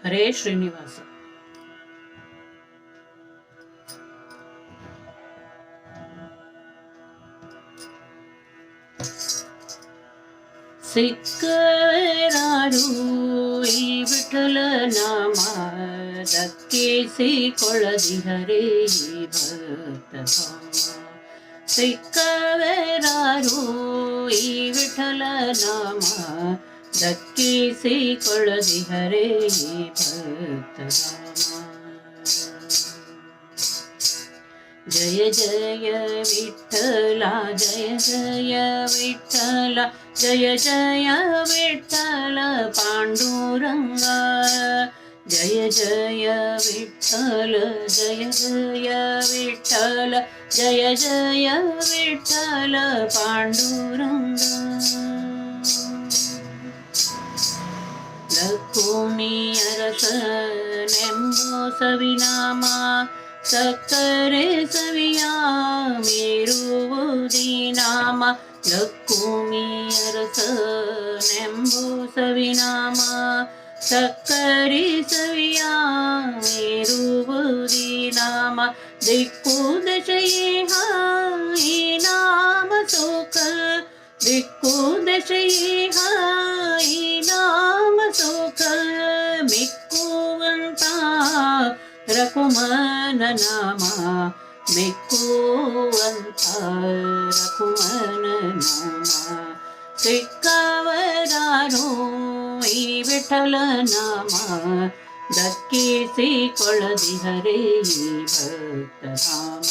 ಹರೇ ಶ್ರೀನಿವಾಸ. ಸಿಕ್ಕರಾರು ಈ ವಿಠಲ ನಾಮ ದಕ್ಕಿಸಿಕೊಳ್ಳದಿ ಹರೇ ಭಕ್ತಧಾಮ. ಸಿಕ್ಕವರಾರು ಈ ವಿಠಲ ನಾಮ ದಕ್ಕಿಸಿಕೊಳ್ಳದಿ ಹರೇ ಭಕ್ತಧಾಮ. ಜಯ ಜಯ ವಿಠಲ ಜಯ ಜಯ ವಿಠಲ ಜಯ ಜಯ ವಿಠಲ ಪಾಂಡುರಂಗ. ಜಯ ಜಯ ವಿಠಲ ಜಯ ಜಯ ವಿಠಲ ಜಯ ಜಯ ವಿಠಲ ಪಾಂಡುರಂಗ. ಲಕ್ಷ್ಮೀ ಅರಸನೆಂಬೋ ಸವಿನಾಮ ಸಕ್ಕರೆ ಸವಿಯ ಮೇರುವುದಿ ನಾಮ. ಲಕ್ಷ್ಮೀ ಅರಸನೆಂಬೋ ಸವಿನಾಮ ಸಕ್ಕರೆ ಸವಿಯ ಮೇರುವುದಿ ನಾಮ. ದಿಕ್ಕು ದಶೆಯೇ ಈ ನಾಮ ಸೋಕ ದಿಕ್ಕು ದಶೆಯೇ ಈ ನಾಮ ಸೋಕ. ಮಿಕ್ಕುವಂತ ರಕುಮನ ನಾಮ ಮಿಕ್ಕುವಂತ ರಕುಮನ ನಾಮ. ಸಿಕ್ಕವರಾರು ಈ ವಿಠಲ ನಾಮ ದಕ್ಕಿಸಿಕೊಳ್ಳದಿ ಹರೇ ಭಕ್ತಧಾಮ.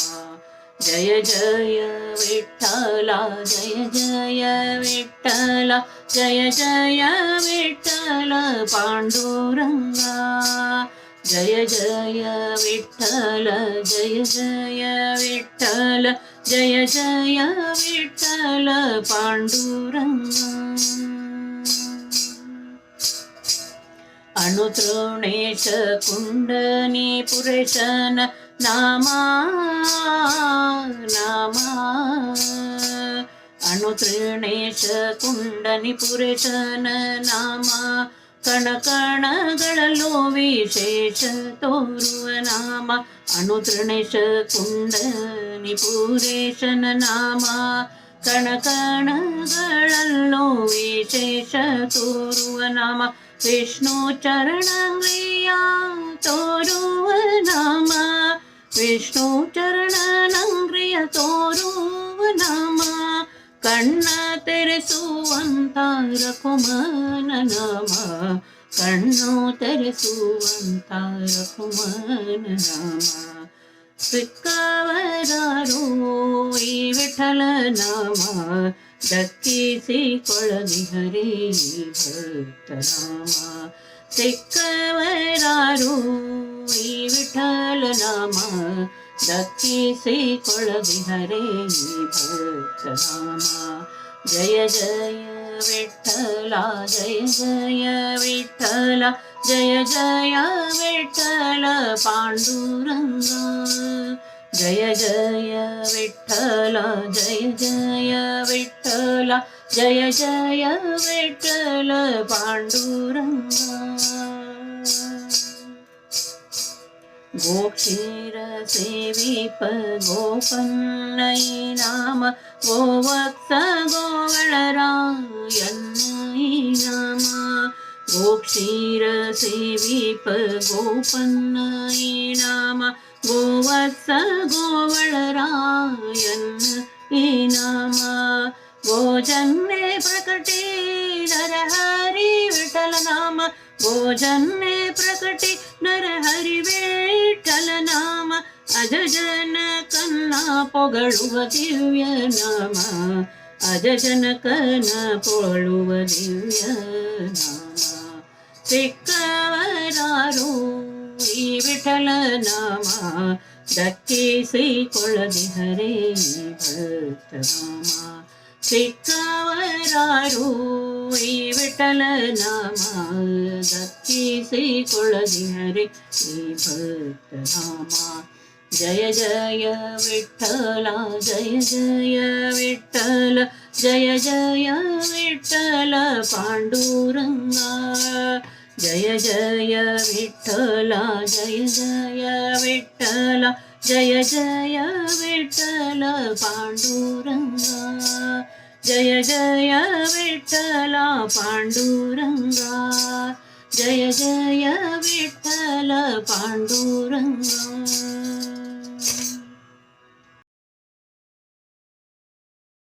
ಜಯ ಜಯ ವಿಠಲ ಜಯ ಜಯ ವಿಠಲ ಜಯ ಜಯ ವಿಠಲ ಪಾಂಡುರಂಗ. ಜಯ ಜಯ ವಿಠಲ ಜಯ ಜಯ ವಿಠಲ ಜಯ ಜಯ ವಿಠಲ ಪಾಂಡುರಂಗ. ಅನುತೃಣೇಶ ಕುಂಡನಿ ಪುರೇಶನ ನಾಮ ನಾಮ. ಅನುತೃಣೇಶ ಕುಂಡನಿ ಪುರೇಶನ ನಾಮ ಕಣಕಣಗಳಲ್ಲೂ ವಿಶೇಷ ತೋರುವ ನಾಮ. ಅನುತೃಣೇಶ ಕುಂಡನಿ ಪುರೇಶನ ನಾಮ ಕಣಕಣಗಳಲ್ಲೂ ವಿಶೇಷ ತೋರುವ ನಾಮ. ವಿಷ್ಣು ಚರಣಂಗ್ರಿಯ ತೋರುವ ನಾಮ ವಿಷ್ಣು ಚರಣಂಗ್ರಿಯ ತೋರುವ ನಾಮ. ಕಣ್ಣ ತೆರೆಸುವಂತ ರಕುಮನ ನಾಮ ಕಣ್ಣು ತೆರೆಸುವಂತ ರಕುಮನ ನಾಮ. ಸಿಕ್ಕವರಾರು ಈ ವಿಠಲ ನಾಮ ದಕ್ಕಿಸಿಕೊಳ್ಳದಿ ಹರೇ ಭಕ್ತನಾಮ. ಸಿಕ್ಕವರಾರು ಈ ವಿಠಲ ನಾಮ ದಕ್ಕಿಸಿಕೊಳ್ಳದಿ ಹರೇ ಭಕ್ತನಾಮ. ಜಯ ಜಯ ವಿಠಲ ಜಯ ಜಯ ವಿಠಲ ಜಯ ಜಯ ವಿಠಲ ಪಾಂಡುರಂಗ. ಜಯ ಜಯ ವಿಠಲ ಜಯ ಜಯ ವಿಠಲ ಜಯ ಜಯ ವಿಠಲ ಪಾಂಡುರಂಗ. ಗೋಕ್ಷೀರ ಸೇವಿಪ ಗೋಪನ್ನೈ ನಾಮ ಗೋವತ್ಸ ಗೋವಳರಾಯನ್ನೈ ನಾಮ. ಗೋಕ್ಷೀರ ಸೇವಿಪ ಗೋಪನ್ನೈ ನಾಮ ಗೋವತ್ಸ ಗೋವಳರಾಯನ್ನ ಈ ನಾಮ. ಗೋಜನ್ಮೆ ಪ್ರಕಟೆ ನರಹರಿ ವಿಠಲ ನಾಮ ಗೋಜನ್ಮೆ ಪ್ರಕಟೆ ನರಹರಿ ವಿಠಲ ನಾಮ. ಅಜ ಜನ ಕನ್ನ ಪೊಗಳುವ ದಿವ್ಯ ನಾಮ ಅಜ ಜನಕನ ಪೊಳುವ ದಿವ್ಯ ನಾಮ. ಸಿಕ್ಕವರಾರು ಈ ವಿಠಲ ನಾಮ ದಕ್ಕಿಸಿಕೊಳ್ಳದಿ ಹರೇ ಭಕ್ತನಾಮ. ಸಿಕ್ಕವರಾರು ಈ ವಿಠಲ ನಾಮ ದಕ್ಕಿಸಿಕೊಳ್ಳದಿ ಹರೇ ಭಕ್ತನಾಮ. ಜಯ ಜಯ ವಿಠಲ ಜಯ ಜಯ ವಿಠಲ ಜಯ ಜಯ ವಿಠಲ ಪಾಂಡುರಂಗ. जय जय विठ्ठला जय जय विठ्ठला जय जय विठ्ठल पांडुरंगा जय जय विठ्ठला पांडुरंगा जय जय विठ्ठल पांडुरंगा